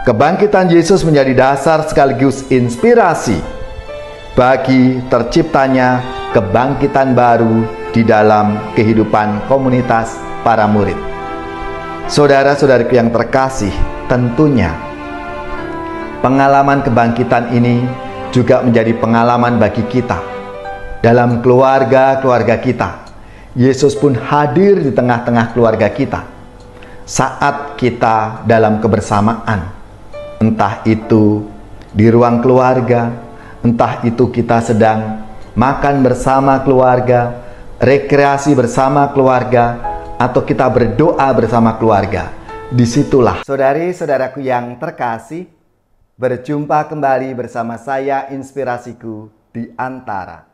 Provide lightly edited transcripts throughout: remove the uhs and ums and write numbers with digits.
Kebangkitan Yesus menjadi dasar sekaligus inspirasi bagi terciptanya kebangkitan baru di dalam kehidupan komunitas para murid. Saudara-saudariku yang terkasih, tentunya pengalaman kebangkitan ini juga menjadi pengalaman bagi kita. Dalam keluarga-keluarga kita, Yesus pun hadir di tengah-tengah keluarga kita saat kita dalam kebersamaan. Entah itu di ruang keluarga, entah itu kita sedang makan bersama keluarga, rekreasi bersama keluarga, atau kita berdoa bersama keluarga. Disitulah, saudari-saudaraku yang terkasih, berjumpa kembali bersama saya, Inspirasiku di Antara.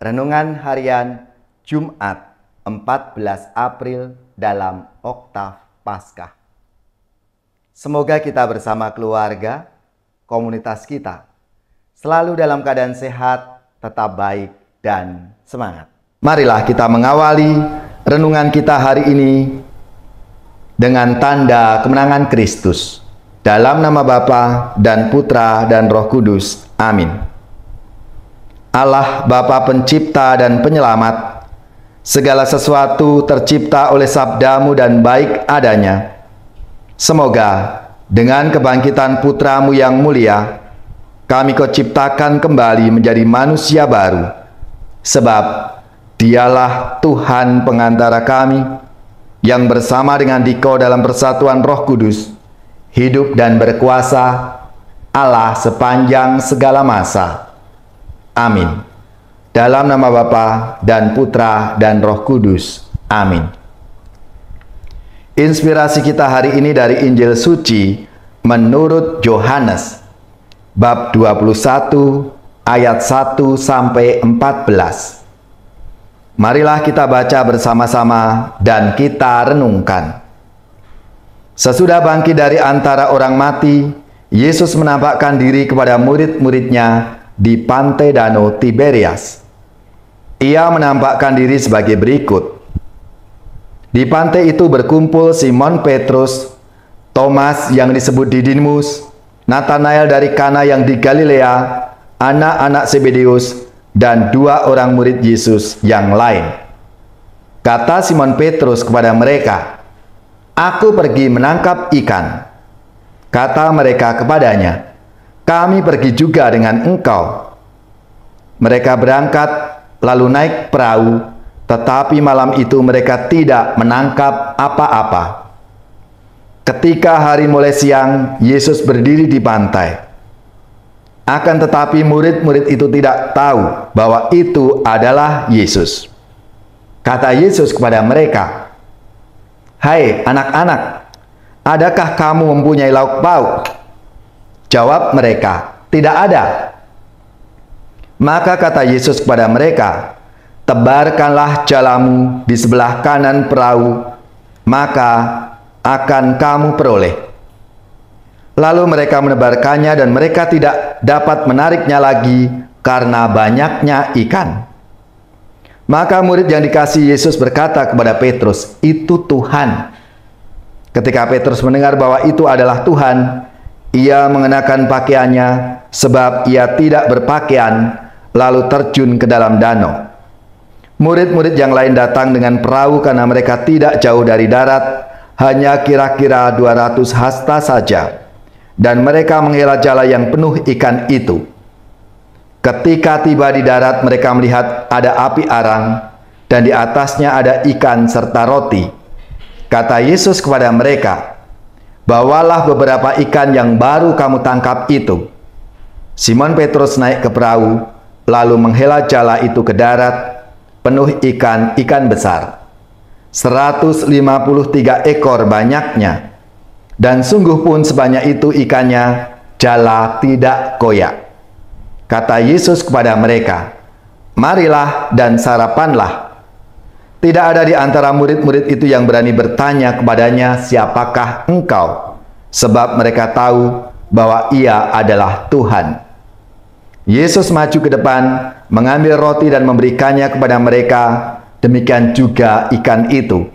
Renungan harian Jumat 14 April dalam Oktav Paskah. Semoga kita bersama keluarga, komunitas kita, selalu dalam keadaan sehat, tetap baik, dan semangat. Marilah kita mengawali renungan kita hari ini dengan tanda kemenangan Kristus. Dalam nama Bapa dan Putra dan Roh Kudus. Amin. Allah Bapa pencipta dan penyelamat, segala sesuatu tercipta oleh sabdamu dan baik adanya. Semoga dengan kebangkitan Putramu yang mulia, kami Kau ciptakan kembali menjadi manusia baru. Sebab Dialah Tuhan pengantara kami, yang bersama dengan Dikau dalam persatuan Roh Kudus, hidup dan berkuasa Allah sepanjang segala masa. Amin. Dalam nama Bapa dan Putra dan Roh Kudus. Amin. Inspirasi kita hari ini dari Injil Suci menurut Yohanes bab 21 ayat 1 sampai 14. Marilah kita baca bersama-sama dan kita renungkan. Sesudah bangkit dari antara orang mati, Yesus menampakkan diri kepada murid-muridnya di pantai Danau Tiberias. Ia menampakkan diri sebagai berikut. Di pantai itu berkumpul Simon Petrus, Thomas yang disebut Didimus, Nathanael dari Kana yang di Galilea, anak-anak Zebedeus, dan 2 orang murid Yesus yang lain. Kata Simon Petrus kepada mereka, "Aku pergi menangkap ikan." Kata mereka kepadanya, "Kami pergi juga dengan engkau." Mereka berangkat lalu naik perahu, tetapi malam itu mereka tidak menangkap apa-apa. Ketika hari mulai siang, Yesus berdiri di pantai. Akan tetapi murid-murid itu tidak tahu bahwa itu adalah Yesus. Kata Yesus kepada mereka, "Hai anak-anak, adakah kamu mempunyai lauk pauk?" Jawab mereka, "Tidak ada." Maka kata Yesus kepada mereka, "Tebarkanlah jalamu di sebelah kanan perahu, maka akan kamu peroleh." Lalu mereka menebarkannya dan mereka tidak dapat menariknya lagi karena banyaknya ikan. Maka murid yang dikasihi Yesus berkata kepada Petrus, "Itu Tuhan." Ketika Petrus mendengar bahwa itu adalah Tuhan, ia mengenakan pakaiannya sebab ia tidak berpakaian, lalu terjun ke dalam danau. Murid-murid yang lain datang dengan perahu karena mereka tidak jauh dari darat, hanya kira-kira 200 hasta saja, dan mereka menghela jala yang penuh ikan itu. Ketika tiba di darat, mereka melihat ada api arang, dan di atasnya ada ikan serta roti. Kata Yesus kepada mereka, "Bawalah beberapa ikan yang baru kamu tangkap itu." Simon Petrus naik ke perahu, lalu menghela jala itu ke darat, penuh ikan besar. 153 ekor banyaknya. Dan sungguh pun sebanyak itu ikannya, jala tidak koyak. Kata Yesus kepada mereka, "Marilah dan sarapanlah." Tidak ada di antara murid-murid itu yang berani bertanya kepadanya, "Siapakah engkau?" Sebab mereka tahu bahwa ia adalah Tuhan. Yesus maju ke depan, mengambil roti dan memberikannya kepada mereka, demikian juga ikan itu.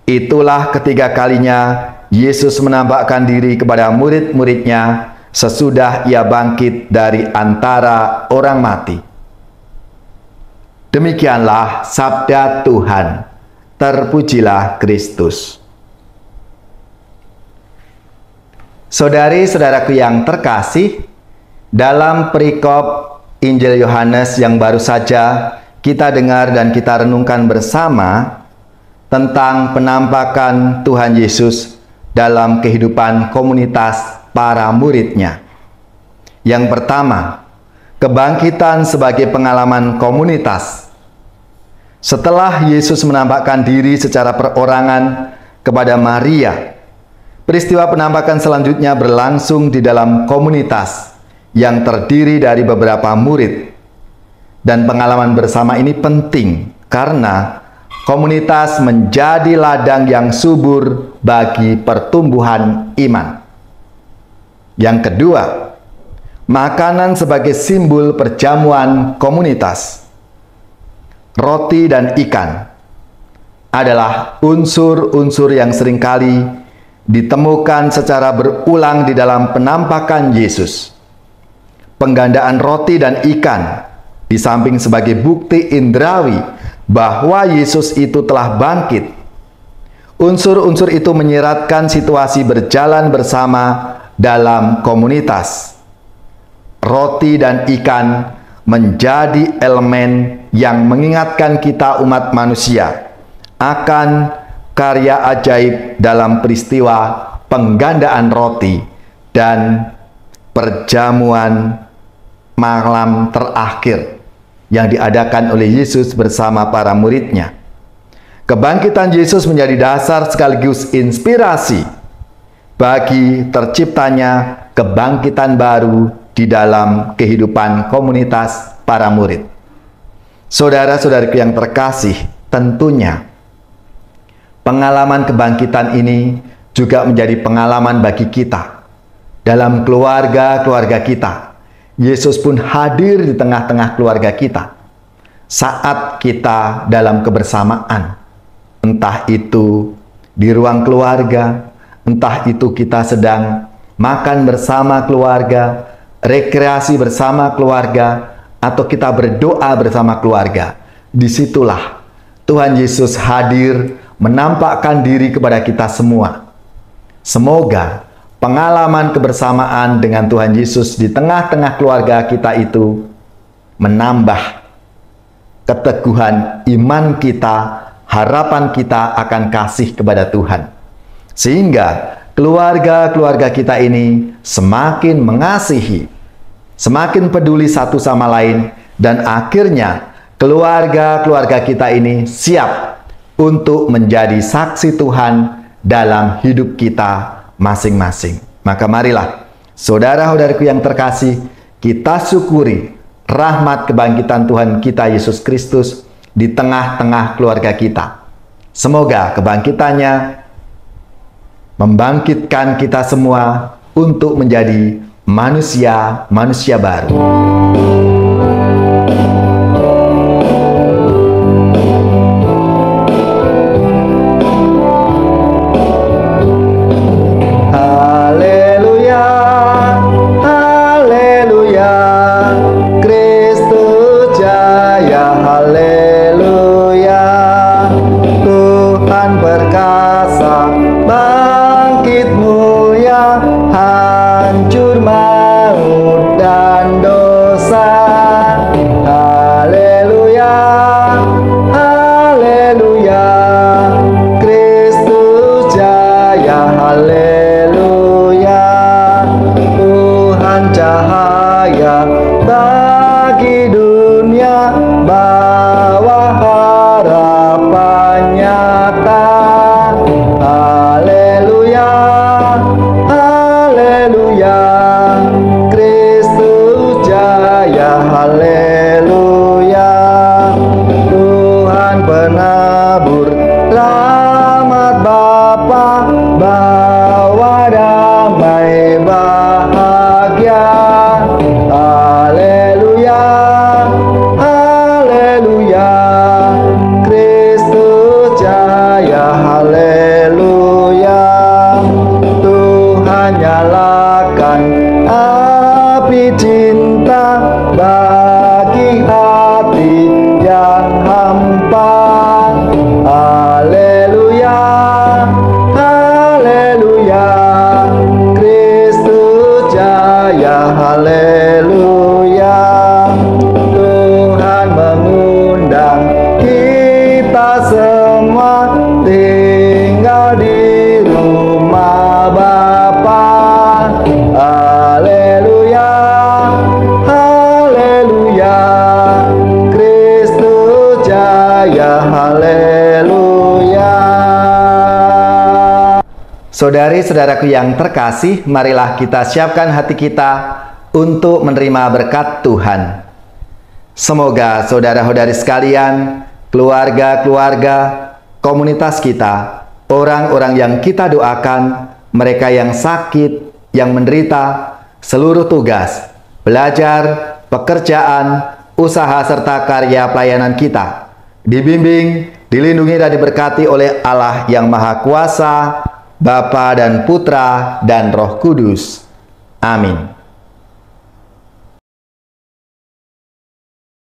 Itulah ketiga kalinya Yesus menampakkan diri kepada murid-muridnya sesudah ia bangkit dari antara orang mati. Demikianlah sabda Tuhan. Terpujilah Kristus. Saudari-saudaraku yang terkasih, dalam perikop Injil Yohanes yang baru saja kita dengar dan kita renungkan bersama tentang penampakan Tuhan Yesus dalam kehidupan komunitas para muridnya. Yang pertama, kebangkitan sebagai pengalaman komunitas. Setelah Yesus menampakkan diri secara perorangan kepada Maria, peristiwa penampakan selanjutnya berlangsung di dalam komunitas yang terdiri dari beberapa murid. Dan pengalaman bersama ini penting karena komunitas menjadi ladang yang subur bagi pertumbuhan iman. Yang kedua, makanan sebagai simbol perjamuan komunitas. Roti dan ikan adalah unsur-unsur yang seringkali ditemukan secara berulang di dalam penampakan Yesus. Penggandaan roti dan ikan di samping sebagai bukti indrawi bahwa Yesus itu telah bangkit. Unsur-unsur itu menyiratkan situasi berjalan bersama dalam komunitas. Roti dan ikan menjadi elemen yang mengingatkan kita umat manusia akan karya ajaib dalam peristiwa penggandaan roti dan perjamuan malam terakhir yang diadakan oleh Yesus bersama para muridnya. Kebangkitan Yesus menjadi dasar sekaligus inspirasi bagi terciptanya kebangkitan baru di dalam kehidupan komunitas para murid. Saudara-saudariku yang terkasih, tentunya pengalaman kebangkitan ini juga menjadi pengalaman bagi kita. Dalam keluarga-keluarga kita, Yesus pun hadir di tengah-tengah keluarga kita saat kita dalam kebersamaan. Entah itu di ruang keluarga, entah itu kita sedang makan bersama keluarga, rekreasi bersama keluarga, atau kita berdoa bersama keluarga. Disitulah Tuhan Yesus hadir menampakkan diri kepada kita semua. Semoga pengalaman kebersamaan dengan Tuhan Yesus di tengah-tengah keluarga kita itu menambah keteguhan iman kita, harapan kita akan kasih kepada Tuhan. Sehingga keluarga-keluarga kita ini semakin mengasihi, semakin peduli satu sama lain, dan akhirnya keluarga-keluarga kita ini siap untuk menjadi saksi Tuhan dalam hidup kita masing-masing. Maka marilah, saudara-saudariku yang terkasih, kita syukuri rahmat kebangkitan Tuhan kita Yesus Kristus di tengah-tengah keluarga kita. Semoga kebangkitannya membangkitkan kita semua untuk menjadi manusia baru. Haleluya, haleluya, Kristus jaya, haleluya. Tuhan perkasa, bangkit mulia, hancur maut dan dosa. Haleluya, haleluya, Kristus jaya, haleluya. Tuhan cahaya bagi dunia, bawa harapan nyata. Haleluya, haleluya, Kristus jaya, haleluya. Tuhan penabur rahmat Bapa, bawa damai bahagia. Haleluya, haleluya, Kristus jaya, haleluya. bagi hati yang hampa. Haleluya, haleluya, Kristus jaya, haleluya. Tuhan mengundang kita semua tinggal di rumah Bapa. Haleluya, haleluya, Kristus jaya, haleluya. Saudari-saudaraku yang terkasih, marilah kita siapkan hati kita untuk menerima berkat Tuhan. Semoga saudara-saudari sekalian, keluarga-keluarga, komunitas kita, orang-orang yang kita doakan, mereka yang sakit, yang menderita, seluruh tugas, belajar, pekerjaan, usaha serta karya pelayanan kita dibimbing, dilindungi dan diberkati oleh Allah yang Maha Kuasa, Bapa dan Putra dan Roh Kudus. Amin.